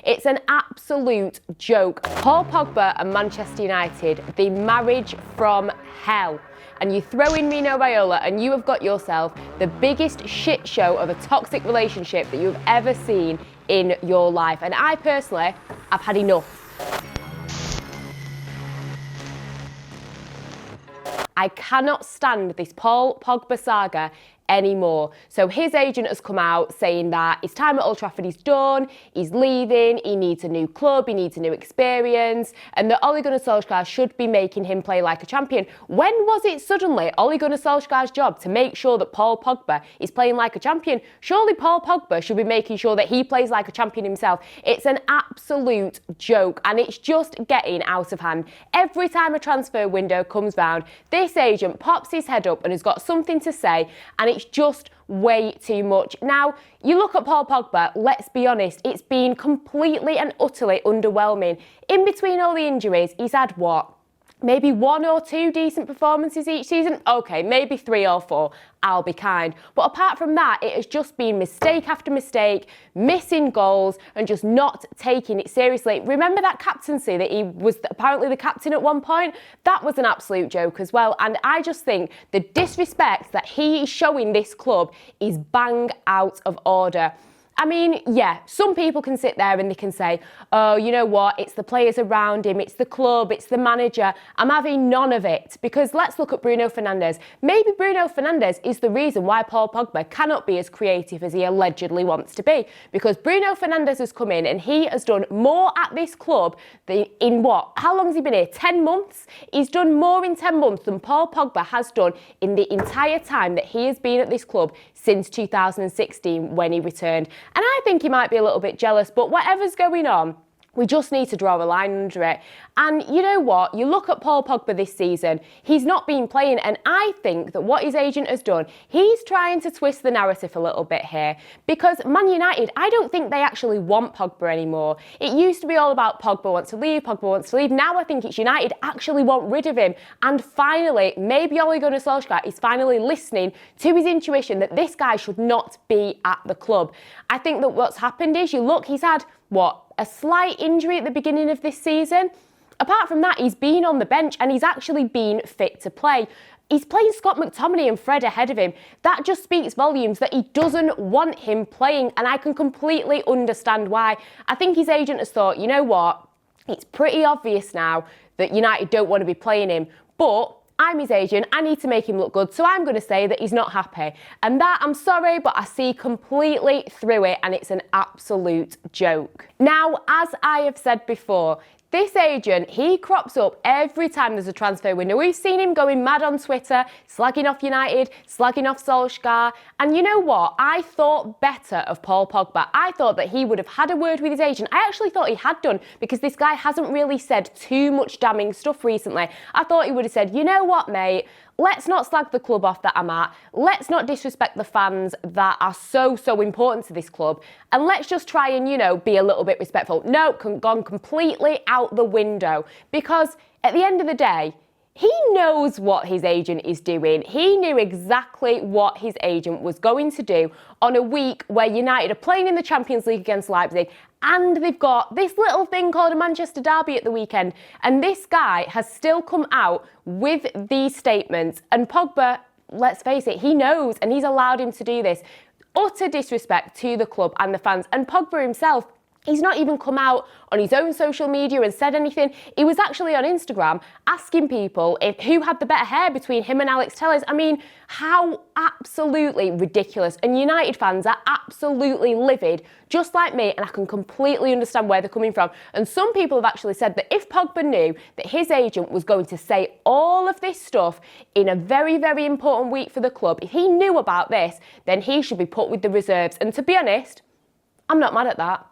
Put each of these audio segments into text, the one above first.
It's an absolute joke. Paul Pogba and Manchester United, the marriage from hell. And you throw in Mino Raiola and you have got yourself the biggest shit show of a toxic relationship that you've ever seen in your life. And I personally, I've had enough. I cannot stand this Paul Pogba saga anymore. So his agent has come out saying that his time at Old Trafford is done, he's leaving, he needs a new club, he needs a new experience, and that Ole Gunnar Solskjaer should be making him play like a champion. When was it suddenly Ole Gunnar Solskjaer's job to make sure that Paul Pogba is playing like a champion? Surely Paul Pogba should be making sure that he plays like a champion himself. It's an absolute joke, and it's just getting out of hand. Every time a transfer window comes round, this agent pops his head up and has got something to say, and it's just way too much. Now, you look at Paul Pogba, let's be honest, it's been completely and utterly underwhelming. In between all the injuries, he's had what? Maybe 1 or 2 decent performances each season? Okay, maybe 3 or 4, I'll be kind. But apart from that, it has just been mistake after mistake, missing goals and just not taking it seriously. Remember that captaincy that he was apparently the captain at one point? That was an absolute joke as well. And I just think the disrespect that he is showing this club is bang out of order. I mean, yeah, some people can sit there and they can say, oh, you know what, it's the players around him, it's the club, it's the manager. I'm having none of it, because let's look at Bruno Fernandez. Maybe Bruno Fernandez is the reason why Paul Pogba cannot be as creative as he allegedly wants to be, because Bruno Fernandez has come in and he has done more at this club in what? How long has he been here? 10 months? He's done more in 10 months than Paul Pogba has done in the entire time that he has been at this club since 2016 when he returned. And I think he might be a little bit jealous, but whatever's going on, we just need to draw a line under it. And you know what? You look at Paul Pogba this season, he's not been playing, and I think that what his agent has done, he's trying to twist the narrative a little bit here, because Man United, I don't think they actually want Pogba anymore. It used to be all about Pogba wants to leave, Pogba wants to leave. Now I think it's United actually want rid of him. And finally, maybe Ole Gunnar Solskjaer is finally listening to his intuition that this guy should not be at the club. I think that what's happened is, you look, he's had, what, a slight injury at the beginning of this season. Apart from that, he's been on the bench and he's actually been fit to play. He's playing Scott McTominay and Fred ahead of him. That just speaks volumes that he doesn't want him playing, and I can completely understand why. I think his agent has thought, you know what, it's pretty obvious now that United don't want to be playing him, but I'm his agent, I need to make him look good, so I'm going to say that he's not happy. And that, I'm sorry, but I see completely through it, and it's an absolute joke. Now, as I have said before, this agent, he crops up every time there's a transfer window. We've seen him going mad on Twitter, slagging off United, slagging off Solskjaer. And you know what? I thought better of Paul Pogba. I thought that he would have had a word with his agent. I actually thought he had done, because this guy hasn't really said too much damning stuff recently. I thought he would have said, you know what, mate? Let's not slag the club off that I'm at. Let's not disrespect the fans that are so important to this club. And let's just try and, you know, be a little bit respectful. No, gone completely out the window. Because at the end of the day, he knows what his agent is doing. He knew exactly what his agent was going to do on a week where United are playing in the Champions League against Leipzig, and they've got this little thing called a Manchester derby at the weekend. And this guy has still come out with these statements. And Pogba, let's face it, he knows, and he's allowed him to do this. Utter disrespect to the club and the fans. And Pogba himself, he's not even come out on his own social media and said anything. He was actually on Instagram asking people who had the better hair between him and Alex Telles. I mean, how absolutely ridiculous. And United fans are absolutely livid, just like me, and I can completely understand where they're coming from. And some people have actually said that if Pogba knew that his agent was going to say all of this stuff in a very important week for the club, if he knew about this, then he should be put with the reserves. And to be honest, I'm not mad at that.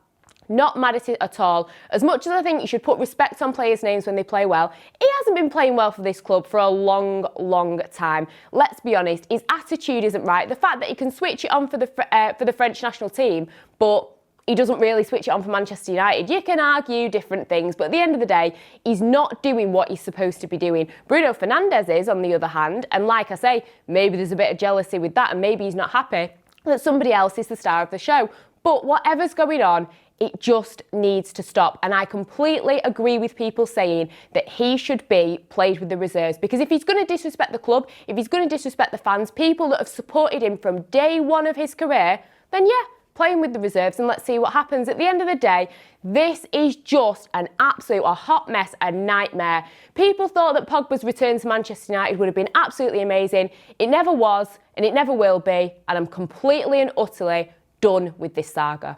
Not mad at it at all. As much as I think you should put respect on players' names when they play well, he hasn't been playing well for this club for a long time. Let's be honest, his attitude isn't right. The fact that he can switch it on for the French national team, but he doesn't really switch it on for Manchester United. You can argue different things, but at the end of the day, he's not doing what he's supposed to be doing. Bruno Fernandez is, on the other hand, and like I say, maybe there's a bit of jealousy with that, and maybe he's not happy that somebody else is the star of the show. But whatever's going on, It just needs to stop. And I completely agree with people saying that he should be played with the reserves, because if he's going to disrespect the club, if he's going to disrespect the fans, people that have supported him from day one of his career, then yeah, play him with the reserves and let's see what happens. At the end of the day, this is just an absolute, a hot mess, a nightmare. People thought that Pogba's return to Manchester United would have been absolutely amazing. It never was, and it never will be, and I'm completely and utterly done with this saga.